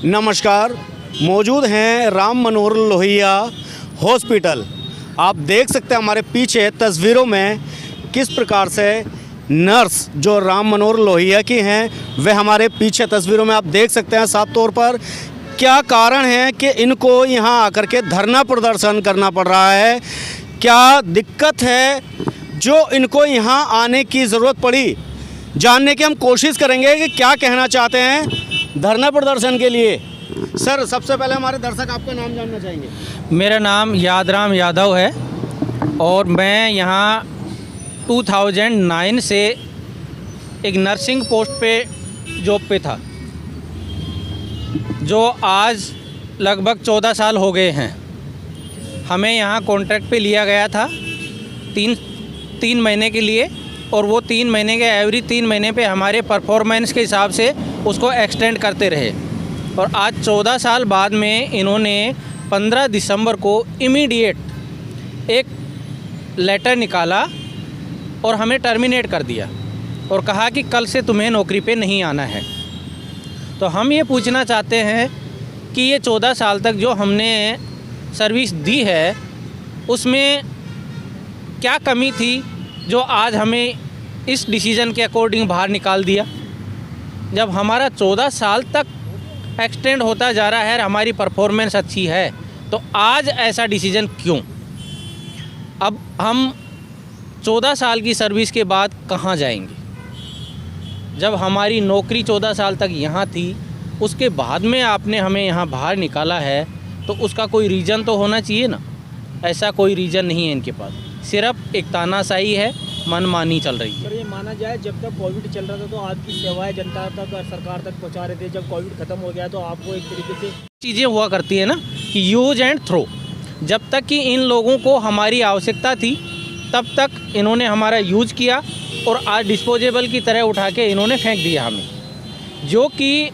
नमस्कार, मौजूद हैं राम मनोहर लोहिया हॉस्पिटल। आप देख सकते हैं हमारे पीछे तस्वीरों में किस प्रकार से नर्स जो राम मनोहर लोहिया की हैं वे हमारे पीछे तस्वीरों में आप देख सकते हैं। साफ तौर पर क्या कारण है कि इनको यहाँ आकर के धरना प्रदर्शन करना पड़ रहा है, क्या दिक्कत है जो इनको यहाँ आने की ज़रूरत पड़ी, जानने की हम कोशिश करेंगे कि क्या कहना चाहते हैं धरना प्रदर्शन के लिए। सर, सबसे पहले हमारे दर्शक आपका नाम जानना चाहेंगे। मेरा नाम यादराम यादव है और मैं यहाँ 2009 से एक नर्सिंग पोस्ट पे जॉब पे था, जो आज लगभग 14 साल हो गए हैं। हमें यहाँ कॉन्ट्रैक्ट पे लिया गया था तीन महीने के लिए, और वो 3 महीने के एवरी 3 महीने पे हमारे परफॉर्मेंस के हिसाब से उसको एक्सटेंड करते रहे। और आज 14 साल बाद में इन्होंने 15 दिसंबर को इमीडिएट एक लेटर निकाला और हमें टर्मिनेट कर दिया और कहा कि कल से तुम्हें नौकरी पे नहीं आना है। तो हम ये पूछना चाहते हैं कि ये 14 साल तक जो हमने सर्विस दी है उसमें क्या कमी थी जो आज हमें इस डिसीज़न के अकॉर्डिंग बाहर निकाल दिया। जब हमारा 14 साल तक एक्सटेंड होता जा रहा है, हमारी परफॉर्मेंस अच्छी है, तो आज ऐसा डिसीज़न क्यों? अब हम 14 साल की सर्विस के बाद कहाँ जाएंगे? जब हमारी नौकरी 14 साल तक यहाँ थी, उसके बाद में आपने हमें यहाँ बाहर निकाला है, तो उसका कोई रीज़न तो होना चाहिए ना। ऐसा कोई रीज़न नहीं है इनके पास, सिर्फ एक तानाशाही है, मनमानी चल रही है। सर, ये माना जाए जब तक कोविड चल रहा था तो आपकी सेवाएं जनता तक और सरकार तक पहुंचा रहे थे। जब कोविड ख़त्म हो गया तो आपको एक तरीके से चीज़ें हुआ करती है ना कि यूज एंड थ्रो। जब तक कि इन लोगों को हमारी आवश्यकता थी तब तक इन्होंने हमारा यूज किया, और आज डिस्पोजेबल की तरह उठा के इन्होंने फेंक दिया हमें। जो कि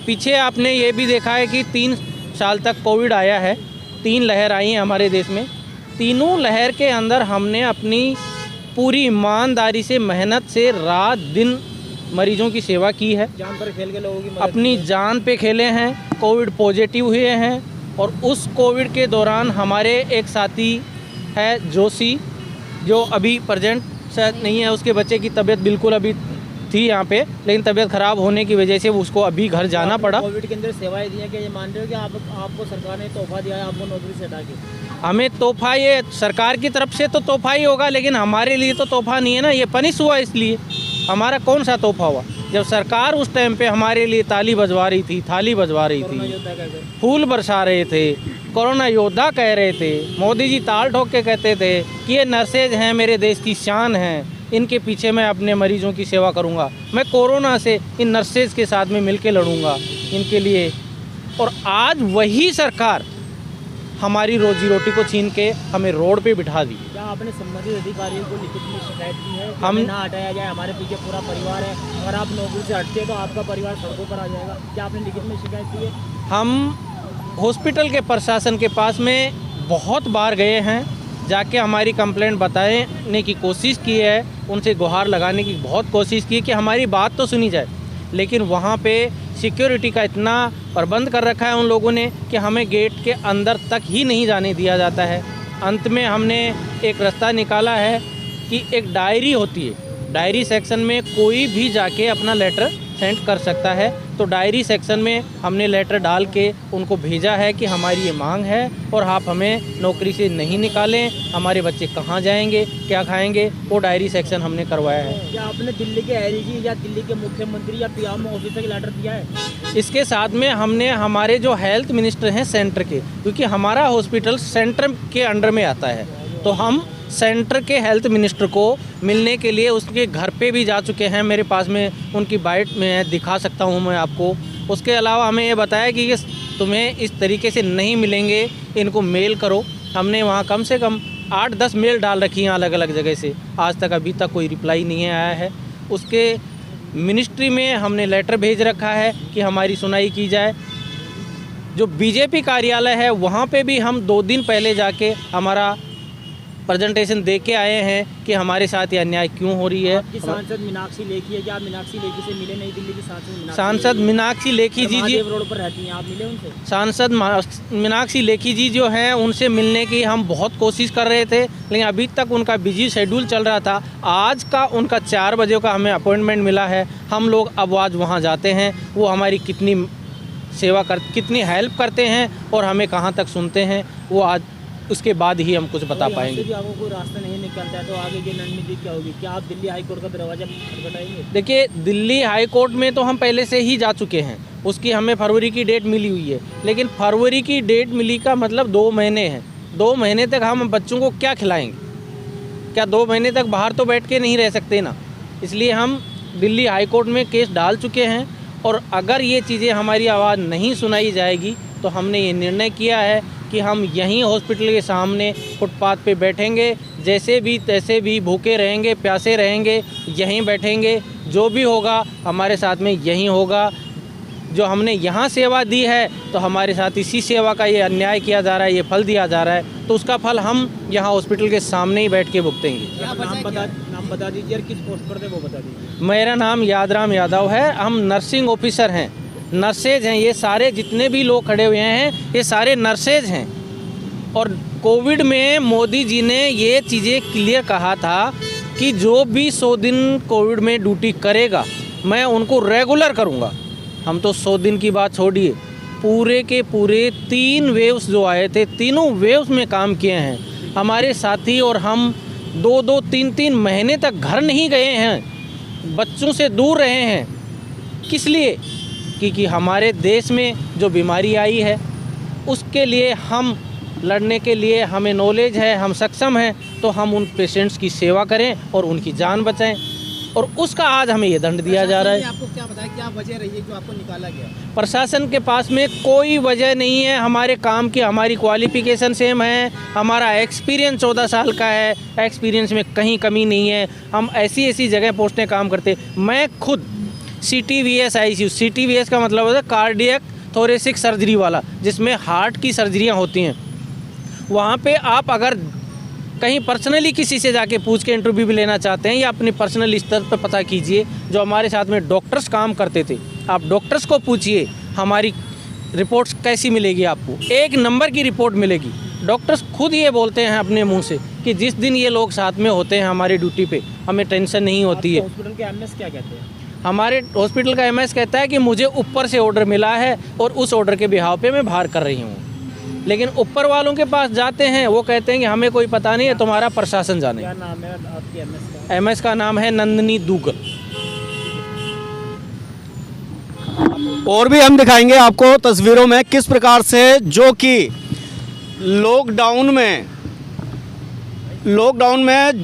पीछे आपने ये भी देखा है कि 3 साल तक कोविड आया है, 3 लहर आई हैं हमारे देश में। तीनों लहर के अंदर हमने अपनी पूरी ईमानदारी से, मेहनत से रात दिन मरीजों की सेवा की है। जान पर खेल के लोगों की अपनी जान पे खेले हैं, कोविड पॉजिटिव हुए हैं। और उस कोविड के दौरान हमारे एक साथी है जोशी, जो अभी प्रेजेंट शायद नहीं है, उसके बच्चे की तबीयत बिल्कुल अभी थी यहाँ पे, लेकिन तबीयत ख़राब होने की वजह से उसको अभी घर जाना पड़ा। कोविड के अंदर सेवाएं दी हैं, क्या ये मान रहे हो कि आपको सरकार ने तोहफा दिया है आपको नौकरी से हटा के? हमें तोहफा, ये सरकार की तरफ से तो तोहफा ही होगा, लेकिन हमारे लिए तो तोहफा नहीं है ना, ये पनिश हुआ। इसलिए हमारा कौन सा तोहफा हुआ? जब सरकार उस टाइम पे हमारे लिए ताली बजवा रही थी, थाली बजवा रही थी, फूल बरसा रहे थे, कोरोना योद्धा कह रहे थे, मोदी जी ताल ठोक के कहते थे कि ये नर्सेज हैं, मेरे देश की शान हैं, इनके पीछे मैं अपने मरीजों की सेवा करूंगा, मैं कोरोना से इन नर्सेज के साथ में मिलके लड़ूंगा इनके लिए। और आज वही सरकार हमारी रोजी रोटी को छीन के हमें रोड पे बिठा दी। क्या आपने संबंधित अधिकारियों को लिखित में शिकायत की है? हम ना हटाया जाए, हमारे पीछे पूरा परिवार है, अगर आप नौकरी से हटते हैं तो आपका परिवार सड़कों पर आ जाएगा। क्या आपने लिखित में शिकायत की है? हम हॉस्पिटल के प्रशासन के पास में बहुत बार गए हैं, जाके हमारी कंप्लेंट बताने की कोशिश की है, उनसे गुहार लगाने की बहुत कोशिश की कि हमारी बात तो सुनी जाए। लेकिन वहाँ पे सिक्योरिटी का इतना प्रबंध कर रखा है उन लोगों ने कि हमें गेट के अंदर तक ही नहीं जाने दिया जाता है। अंत में हमने एक रास्ता निकाला है कि एक डायरी होती है, डायरी सेक्शन में कोई भी जाके अपना लेटर सेंड कर सकता है। तो डायरी सेक्शन में हमने लेटर डाल के उनको भेजा है कि हमारी ये मांग है और आप हमें नौकरी से नहीं निकालें, हमारे बच्चे कहाँ जाएंगे, क्या खाएंगे, वो डायरी सेक्शन हमने करवाया है। क्या आपने दिल्ली के एलजी या दिल्ली के मुख्यमंत्री या पीएम ऑफिसर के लेटर दिया है? इसके साथ में हमने हमारे जो हेल्थ मिनिस्टर हैं सेंटर के, क्योंकि हमारा हॉस्पिटल सेंटर के अंडर में आता है, तो हम सेंटर के हेल्थ मिनिस्टर को मिलने के लिए उसके घर पे भी जा चुके हैं। मेरे पास में उनकी बाइट में दिखा सकता हूं मैं आपको। उसके अलावा हमें ये बताया कि ये तुम्हें इस तरीके से नहीं मिलेंगे, इनको मेल करो। हमने वहाँ कम से कम 8-10 मेल डाल रखी हैं अलग अलग जगह से, आज तक अभी तक कोई रिप्लाई नहीं आया है। उसके मिनिस्ट्री में हमने लेटर भेज रखा है कि हमारी सुनाई की जाए। जो बीजेपी कार्यालय है वहाँ पे भी हम 2 दिन पहले जाके हमारा प्रेजेंटेशन दे के आए हैं कि हमारे साथ ये अन्याय क्यों हो रही है। आपकी सांसद मीनाक्षी लेखी है, क्या आप मीनाक्षी लेखी से मिले? नई दिल्ली की सांसद मीनाक्षी लेखी जी महादेव रोड पर रहती हैं, आप मिले उनसे? सांसद मीनाक्षी लेखी जी जो हैं उनसे मिलने की हम बहुत कोशिश कर रहे थे, लेकिन अभी तक उनका बिजी शेड्यूल चल रहा था। आज का उनका 4 बजे का हमें अपॉइंटमेंट मिला है। हम लोग अब आज वहाँ जाते हैं, वो हमारी कितनी कितनी हेल्प करते हैं और हमें कहाँ तक सुनते हैं, वो आज उसके बाद ही हम कुछ बता पाएंगे। भी आपको कोई रास्ता नहीं निकलता है तो आगे की रणनीति क्या होगी? क्या आप दिल्ली हाई कोर्ट का दरवाजा खटखटाएंगे? देखिए, दिल्ली हाई कोर्ट में तो हम पहले से ही जा चुके हैं, उसकी हमें फरवरी की डेट मिली हुई है, लेकिन फरवरी की डेट मिली का मतलब 2 महीने हैं। 2 महीने तक हम बच्चों को क्या खिलाएंगे? क्या 2 महीने तक बाहर तो बैठ के नहीं रह सकते ना। इसलिए हम दिल्ली हाई कोर्ट में केस डाल चुके हैं और अगर ये चीज़ें हमारी आवाज़ नहीं सुनाई जाएगी तो हमने ये निर्णय किया है कि हम यहीं हॉस्पिटल के सामने फुटपाथ पे बैठेंगे, जैसे भी तैसे भी भूखे रहेंगे, प्यासे रहेंगे, यहीं बैठेंगे। जो भी होगा हमारे साथ में यहीं होगा। जो हमने यहाँ सेवा दी है तो हमारे साथ इसी सेवा का ये अन्याय किया जा रहा है, ये फल दिया जा रहा है, तो उसका फल हम यहाँ हॉस्पिटल के सामने ही बैठ के भुगतेंगे। नाम बता दीजिए, किस पोस्ट पर थे वो बता दीजिए। मेरा नाम यादराम यादव है, हम नर्सिंग ऑफिसर हैं, नर्सेज हैं। ये सारे जितने भी लोग खड़े हुए हैं ये सारे नर्सेज हैं। और कोविड में मोदी जी ने ये चीज़ें क्लियर कहा था कि जो भी 100 दिन कोविड में ड्यूटी करेगा मैं उनको रेगुलर करूँगा। हम तो 100 दिन की बात छोड़िए, पूरे के पूरे 3 वेव्स जो आए थे, तीनों वेव्स में काम किए हैं। हमारे साथी और हम 2-2, 3-3 महीने तक घर नहीं गए हैं, बच्चों से दूर रहे हैं। किस लिए? क्योंकि हमारे देश में जो बीमारी आई है उसके लिए हम लड़ने के लिए हमें नॉलेज है, हम सक्षम हैं, तो हम उन पेशेंट्स की सेवा करें और उनकी जान बचाएं, और उसका आज हमें ये दंड दिया जा रहा है। आपको क्या बताया, क्या वजह रही है जो आपको निकाला गया? प्रशासन के पास में कोई वजह नहीं है। हमारे काम की हमारी क्वालिफिकेशन सेम है, हमारा एक्सपीरियंस 14 साल का है, एक्सपीरियंस में कहीं कमी नहीं है। हम ऐसी ऐसी जगह पोस्टें काम करते। मैं खुद CTVS ICU, CTVS का मतलब होता है कार्डियक थोरेसिक सर्जरी वाला, जिसमें हार्ट की सर्जरियाँ होती हैं। वहाँ पे आप अगर कहीं पर्सनली किसी से जाके पूछ के इंटरव्यू भी लेना चाहते हैं या अपने पर्सनल स्तर पर पता कीजिए। जो हमारे साथ में डॉक्टर्स काम करते थे, आप डॉक्टर्स को पूछिए हमारी रिपोर्ट्स कैसी मिलेगी, आपको 1 नंबर की रिपोर्ट मिलेगी। डॉक्टर्स खुद ये बोलते हैं अपने मुंह से कि जिस दिन ये लोग साथ में होते हैं हमारी ड्यूटी पे, हमें टेंशन नहीं होती है। हॉस्पिटल के MS क्या कहते हैं? हमारे हॉस्पिटल का MS कहता है कि मुझे ऊपर से ऑर्डर मिला है और उस ऑर्डर के बिहाव पे मैं बाहर कर रही हूँ। लेकिन ऊपर वालों के पास जाते हैं, वो कहते हैं कि हमें कोई पता नहीं है, तुम्हारा प्रशासन जाने। क्या नाम है आपके MS का? MS का नाम है नंदिनी दुग्गल। और भी हम दिखाएंगे आपको तस्वीरों में किस प्रकार से जो कि लॉकडाउन में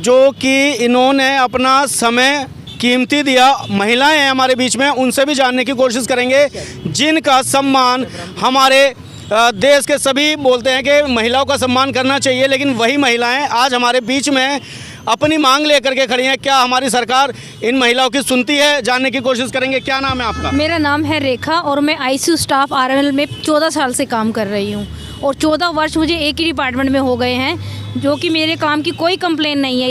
जो कि इन्होंने अपना समय कीमती दिया। महिलाएं हैं हमारे बीच में, उनसे भी जानने की कोशिश करेंगे, जिनका सम्मान हमारे देश के सभी बोलते हैं कि महिलाओं का सम्मान करना चाहिए, लेकिन वही महिलाएं आज हमारे बीच में अपनी मांग लेकर के खड़ी हैं। क्या हमारी सरकार इन महिलाओं की सुनती है, जानने की कोशिश करेंगे। क्या नाम है आपका? मेरा नाम है रेखा और मैं ICU स्टाफ RML में 14 साल से काम कर रही हूँ और 14 वर्ष मुझे एक ही डिपार्टमेंट में हो गए हैं, जो कि मेरे काम की कोई कंप्लेन नहीं है।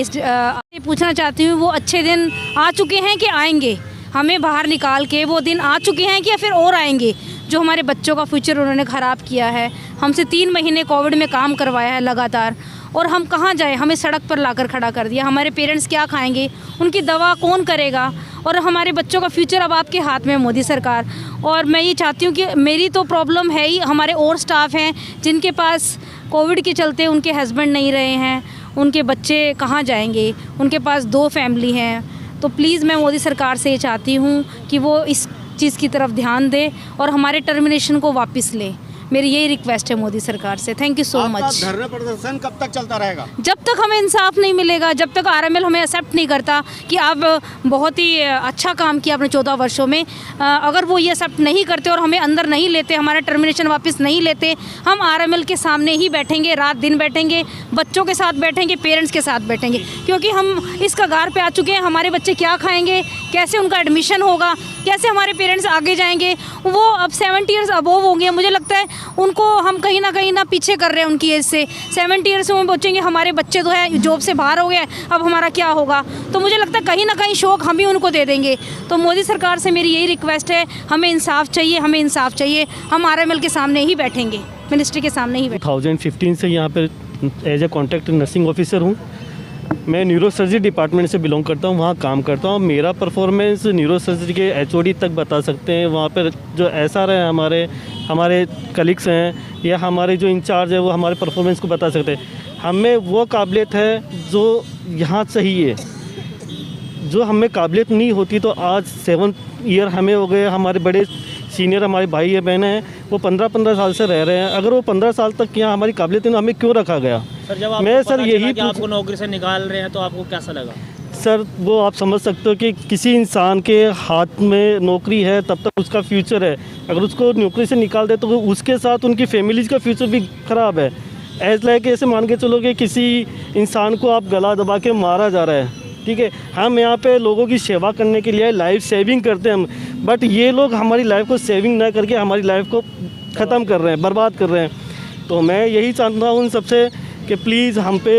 पूछना चाहती हूँ, वो अच्छे दिन आ चुके हैं कि आएंगे? हमें बाहर निकाल के वो दिन आ चुके हैं कि या फिर और आएंगे? जो हमारे बच्चों का फ्यूचर उन्होंने ख़राब किया है, हमसे 3 महीने कोविड में काम करवाया है लगातार, और हम कहाँ जाएं? हमें सड़क पर लाकर खड़ा कर दिया। हमारे पेरेंट्स क्या खाएंगे? उनकी दवा कौन करेगा? और हमारे बच्चों का फ्यूचर अब आपके हाथ में, मोदी सरकार। और मैं ये चाहती हूँ कि मेरी तो प्रॉब्लम है ही, हमारे और स्टाफ हैं जिनके पास कोविड के चलते उनके हस्बैंड नहीं रहे हैं, उनके बच्चे कहाँ जाएंगे? उनके पास 2 फैमिली हैं। तो प्लीज़ मैं मोदी सरकार से ये चाहती हूँ कि वो इस चीज़ की तरफ ध्यान दे और हमारे टर्मिनेशन को वापस ले। मेरी यही रिक्वेस्ट है मोदी सरकार से। Thank you so much. धरना प्रदर्शन कब तक चलता रहेगा? जब तक हमें इंसाफ नहीं मिलेगा, जब तक RML हमें एक्सेप्ट नहीं करता कि आप बहुत ही अच्छा काम किया आपने 14 वर्षों में, अगर वो ये एक्सेप्ट नहीं करते और हमें अंदर नहीं लेते, हमारा टर्मिनेशन वापस नहीं लेते, हम RML के सामने ही बैठेंगे, रात दिन बैठेंगे, बच्चों के साथ बैठेंगे, पेरेंट्स के साथ बैठेंगे, क्योंकि हम इस कगार पे आ चुके हैं। हमारे बच्चे क्या खाएंगे, कैसे उनका एडमिशन होगा, कैसे हमारे पेरेंट्स आगे जाएंगे। वो अब 70 ईयर्स अबोव हो गए, मुझे लगता है उनको हम कहीं ना पीछे कर रहे हैं उनकी एज से। 70 ईयर्स में बच्चेंगे, हमारे बच्चे तो है जॉब से बाहर हो गए, अब हमारा क्या होगा। तो मुझे लगता है कहीं ना कहीं शौक हम ही उनको दे देंगे। तो मोदी सरकार से मेरी यही रिक्वेस्ट है, हमें इंसाफ चाहिए, हमें इंसाफ चाहिए। हम RML के सामने ही बैठेंगे, मिनिस्ट्री के सामने ही बैठेंगे। 2015 से यहाँ पर as a contract nursing officer हूँ। मैं न्यूरो सर्जरी डिपार्टमेंट से बिलोंग करता हूँ, वहाँ काम करता हूँ। मेरा परफॉर्मेंस न्यूरो सर्जरी के HOD तक बता सकते हैं। वहाँ पर जो SR हैं, हमारे कलीग्स हैं या हमारे जो इंचार्ज है, वो हमारे परफॉर्मेंस को बता सकते हैं। हमें वो काबिलियत है जो यहाँ चाहिए, जो हमें काबिलियत नहीं होती तो आज 7 ईयर हमें हो गए। हमारे बड़े सीनियर हमारे भाई या बहनें हैं, वो 15-15 साल से रह रहे हैं। अगर वो 15 साल तक यहाँ हमारी काबिलियत है तो हमें क्यों रखा गया। सर जब मैं आपको सर पता यही चला कि आपको नौकरी से निकाल रहे हैं तो आपको कैसा लगा? सर वो आप समझ सकते हो कि किसी इंसान के हाथ में नौकरी है तब तक उसका फ्यूचर है। अगर उसको नौकरी से निकाल दे तो उसके साथ उनकी फैमिलीज़ का फ्यूचर भी ख़राब है। एज लाइक ऐसे मान के चलो कि किसी इंसान को आप गला दबा के मारा जा रहा है, ठीक है। हम यहाँ पे लोगों की सेवा करने के लिए लाइफ सेविंग करते हैं हम, बट ये लोग हमारी लाइफ को सेविंग ना करके हमारी लाइफ को ख़त्म कर रहे हैं, बर्बाद कर रहे हैं। तो मैं यही चाहता हूँ उन सबसे कि प्लीज़ हम पे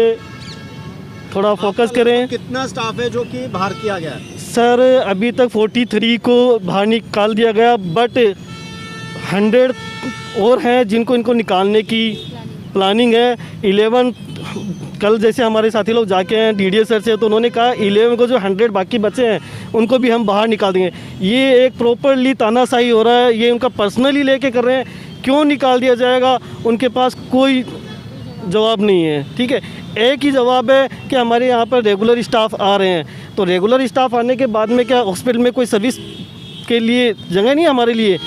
थोड़ा फोकस करें। कितना स्टाफ है जो कि बाहर किया गया है? सर अभी तक 43 को बाहर निकाल दिया गया, बट 100 और हैं जिनको इनको निकालने की प्लानिंग है। 11 कल जैसे हमारे साथी लोग जाके हैं DDS सर से, तो उन्होंने कहा 11 को जो 100 बाकी बचे हैं उनको भी हम बाहर निकाल देंगे। ये एक प्रॉपरली तानाशाही हो रहा है, ये उनका पर्सनली लेके कर रहे हैं। क्यों निकाल दिया जाएगा, उनके पास कोई जवाब नहीं है, ठीक है। एक ही जवाब है कि हमारे यहाँ पर रेगुलर स्टाफ आ रहे हैं, तो रेगुलर स्टाफ आने के बाद में क्या हॉस्पिटल में कोई सर्विस के लिए जगह नहीं है हमारे लिए?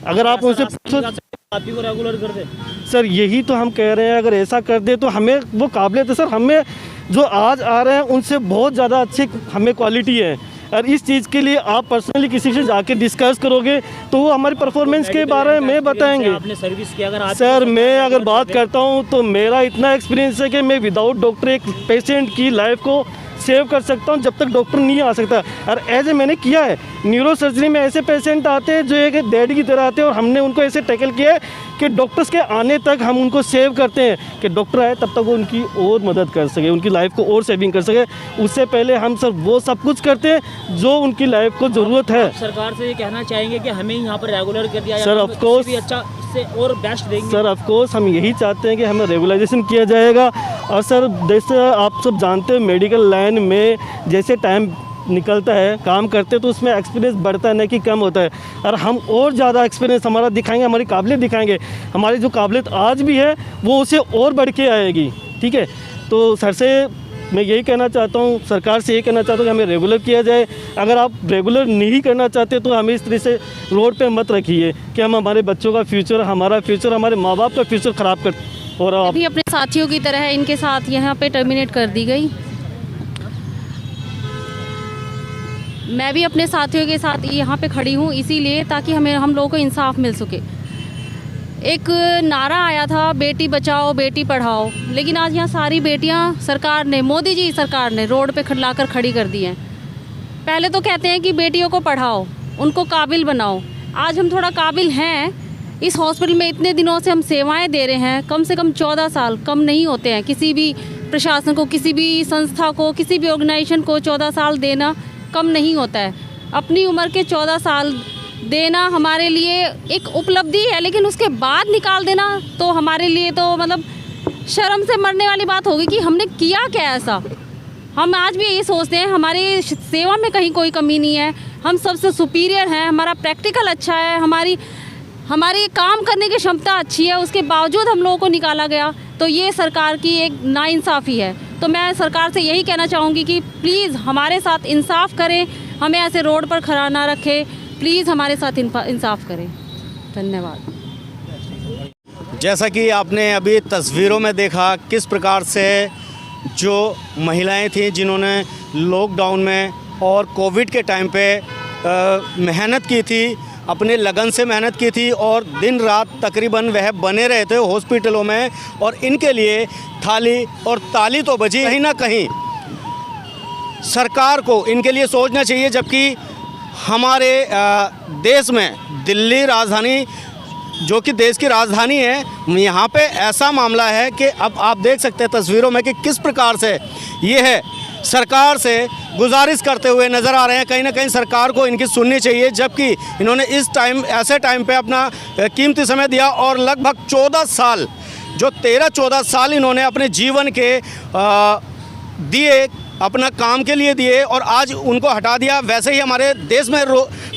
अगर आप उनसे आप ही को रेगुलर कर दे। सर यही तो हम कह रहे हैं, अगर ऐसा कर दे तो हमें वो काबिलियत है। सर हमें जो आज आ रहे हैं उनसे बहुत ज़्यादा अच्छी हमें क्वालिटी है, और इस चीज़ के लिए आप पर्सनली किसी से जाके डिस्कस करोगे तो वो हमारी परफॉर्मेंस के बारे में बताएंगे। आपने सर्विस की अगर सर मैं अगर बात करता हूँ तो मेरा इतना एक्सपीरियंस है कि मैं विदाउट डॉक्टर एक पेशेंट की लाइफ को सेव कर सकता हूँ जब तक डॉक्टर नहीं आ सकता। और ऐसे मैंने किया है, न्यूरो सर्जरी में ऐसे पेशेंट आते हैं जो एक डैड की तरह आते हैं, और हमने उनको ऐसे टैकल किया है कि डॉक्टर्स के आने तक हम उनको सेव करते हैं कि डॉक्टर आए तब तक वो उनकी और मदद कर सके, उनकी लाइफ को और सेविंग कर सके। उससे पहले हम सर वो सब कुछ करते हैं जो उनकी लाइफ को ज़रूरत है। सरकार से ये कहना चाहेंगे कि हमें यहाँ पर रेगुलर कर दिया जाए। सर ऑफ कोर्स भी अच्छा इससे और बेस्ट देंगे। सर ऑफ कोर्स हम यही चाहते हैं कि हमें रेगुलाइजेशन किया जाएगा। और सर जैसे आप सब जानते हो मेडिकल लाइन में जैसे टाइम निकलता है, काम करते हैं, तो उसमें एक्सपीरियंस बढ़ता है, न कि कम होता है। और हम और ज़्यादा एक्सपीरियंस हमारा दिखाएंगे, हमारी काबिलियत दिखाएंगे। हमारी जो काबिलियत आज भी है वो उसे और बढ़ के आएगी, ठीक है। तो सर से मैं यही कहना चाहता हूँ, सरकार से यही कहना चाहता हूँ कि हमें रेगुलर किया जाए। अगर आप रेगुलर नहीं करना चाहते तो हमें इस तरह से रोड पे मत रखिए कि हम हमारे बच्चों का फ्यूचर, हमारा फ्यूचर, हमारे माँ बाप का फ्यूचर ख़राब कर। और आप भी अपने साथियों की तरह इनके साथ यहाँ पे टर्मिनेट कर दी गई। मैं भी अपने साथियों के साथ यहाँ पे खड़ी हूँ इसीलिए ताकि हम लोगों को इंसाफ मिल सके। एक नारा आया था बेटी बचाओ बेटी पढ़ाओ, लेकिन आज यहाँ सारी बेटियाँ सरकार ने, मोदी जी सरकार ने रोड पे लाकर खड़ी कर दी हैं। पहले तो कहते हैं कि बेटियों को पढ़ाओ, उनको काबिल बनाओ। आज हम थोड़ा काबिल हैं, इस हॉस्पिटल में इतने दिनों से हम सेवाएं दे रहे हैं, कम से कम 14 साल कम नहीं होते हैं। किसी भी प्रशासन को, किसी भी संस्था को, किसी भी ऑर्गेनाइजेशन को 14 साल देना कम नहीं होता है। अपनी उम्र के 14 साल देना हमारे लिए एक उपलब्धि है, लेकिन उसके बाद निकाल देना तो हमारे लिए तो मतलब शर्म से मरने वाली बात होगी कि हमने किया क्या ऐसा। हम आज भी यही सोचते हैं हमारी सेवा में कहीं कोई कमी नहीं है, हम सबसे सुपीरियर हैं, हमारा प्रैक्टिकल अच्छा है, हमारी काम करने की क्षमता अच्छी है, उसके बावजूद हम लोगों को निकाला गया। तो ये सरकार की एक नाइंसाफ़ी है। तो मैं सरकार से यही कहना चाहूँगी कि प्लीज़ हमारे साथ इंसाफ करें, हमें ऐसे रोड पर खड़ा ना रखें, प्लीज़ हमारे साथ इंसाफ करें। धन्यवाद। जैसा कि आपने अभी तस्वीरों में देखा किस प्रकार से जो महिलाएं थीं जिन्होंने लॉकडाउन में और कोविड के टाइम पे मेहनत की थी, अपने लगन से मेहनत की थी और दिन रात तकरीबन वह बने रहे थे हॉस्पिटलों में, और इनके लिए थाली और ताली तो बजी। कहीं ना कहीं सरकार को इनके लिए सोचना चाहिए, जबकि हमारे देश में दिल्ली राजधानी जो कि देश की राजधानी है, यहाँ पे ऐसा मामला है कि अब आप देख सकते हैं तस्वीरों में कि किस प्रकार से ये है सरकार से गुजारिश करते हुए नज़र आ रहे हैं। कहीं ना कहीं सरकार को इनकी सुननी चाहिए, जबकि इन्होंने इस टाइम ऐसे टाइम पे अपना कीमती समय दिया और लगभग 14 साल जो 13-14 साल इन्होंने अपने जीवन के दिए, अपना काम के लिए दिए और आज उनको हटा दिया। वैसे ही हमारे देश में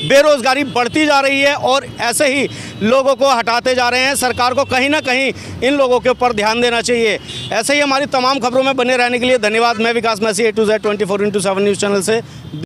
बेरोज़गारी बढ़ती जा रही है और ऐसे ही लोगों को हटाते जा रहे हैं। सरकार को कहीं ना कहीं इन लोगों के ऊपर ध्यान देना चाहिए। ऐसे ही हमारी तमाम खबरों में बने रहने के लिए धन्यवाद। मैं Vikas Massey A to Z 24/7 news channel से।